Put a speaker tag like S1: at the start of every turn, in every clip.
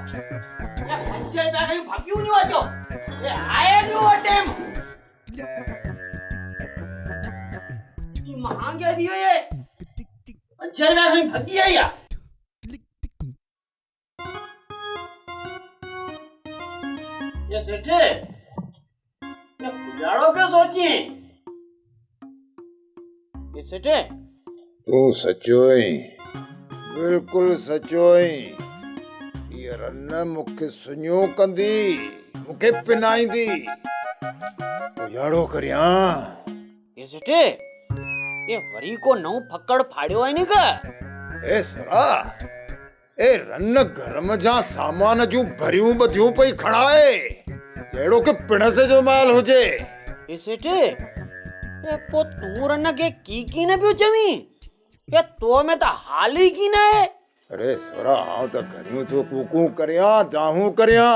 S1: Puncture पे कहीं भाग्યું नहीं वाजो ये आए नो टेम ये महंगे दियो ये पंचर पे कहीं भागी है या ये सेठे ये गुजारो पे सोची ये सेठे
S2: तू सचोई बिल्कुल सचोई ये रन मुखे सुनियो कंदी मुखे पिनाईंदी गुजारो करिया
S1: ये सेठे ये वरी को नौ फक्कड़ फाड़ियो है नी का
S2: ए सरा ए रन घर में जा सामान जू भरियूं बधियूं पई खड़ाए जेड़ो के पिण से जो माल हुजे
S1: ये सेठे ये पो तू रन के की ने पियो चवी ये तो में तो हाल ही की ना है
S2: अरे सरा हां तो घणियों तो कूकू करिया दाहू करिया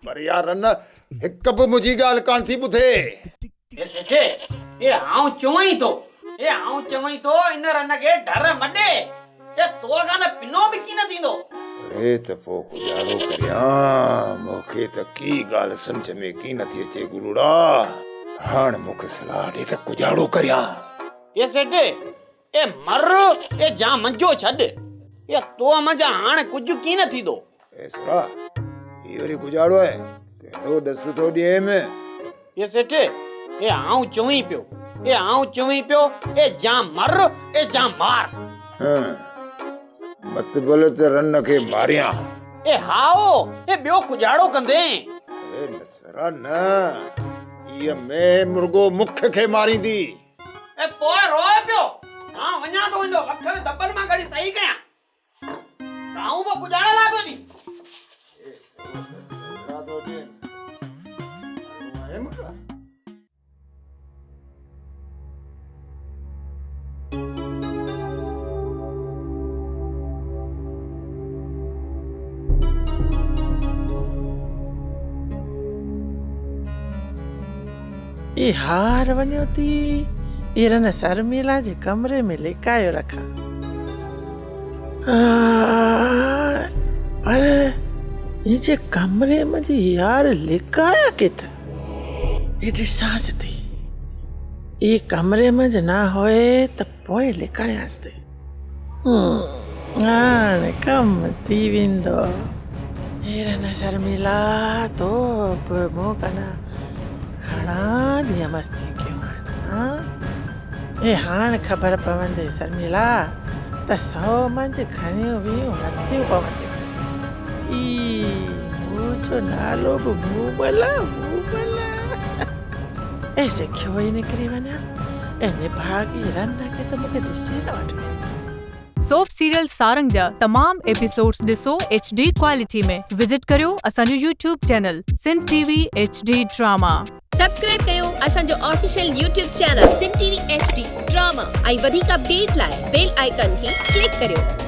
S2: पर यार रन हिक बि मुजी गाल कान थी बुथे
S1: ये सेठे ये आऊं चवई तो इन रन के डर मडे ये तो गाना पिनो भी की न थींदो
S2: अरे त पो गुजारो करिया मूंखे त की गाल समझ में की नथी अचे गुरुड़ा हाण मूंखे सलाह ॾे त गुजारो करिया
S1: ये सेठे ए मर ए जा मंजो छड ये तो मजा हाण कुछ की न थींदो
S2: ए सरा ई वरी गुजारो है केड़ो दस तो ॾे में
S1: ये सेठे ए आऊं चवई पियो ए जा मर ए जा मार
S2: हां मत बोले त रन के मारिया
S1: ए हाओ ए बियो गुजारो कंदे
S2: अरे नसरा न ये मैं मुर्गो मुख के मारींदी
S1: ए पोए रोए पियो हां वणा तो इंदो अखर दबन मा गड़ी सही कया काऊ बो गुजारा लाबो नी
S2: ए नसरा तो दे है मका
S3: ये हार वञो थी ये रन शर्मिला जे कमरे में लिकायो रखा पर ये जे कमरे में जे यार लिकाया किथ एडी सांस थी ये कमरे में जे ना होए त पोए लिकायास थी हाणे कम थी वेंदो ये रन शर्मिला तो मो कना घणा ॾींहं मस्ती कयूं ए हाण ख़बर पवंदे शर्मिला त 100 मंझि घणियूं वियूं नथियूं पवंदियूं ई मुंहिंजो नालो बि भूबला ए सिखियो ई निकिरी वञा ए निभागी रन खे त मूंखे ॾिसी न वठे
S4: सोप सीरियल सारंग जा तमाम एपिसोड्स ॾिसो HD क्वालिटी में विजिट करियो असांजो YouTube channel Sindh TV HD drama
S5: subscribe कयो असांजो official YouTube channel Sindh TV HD drama ऐं वधीक अपडेट लाइ बेल आइकन खे क्लिक करियो।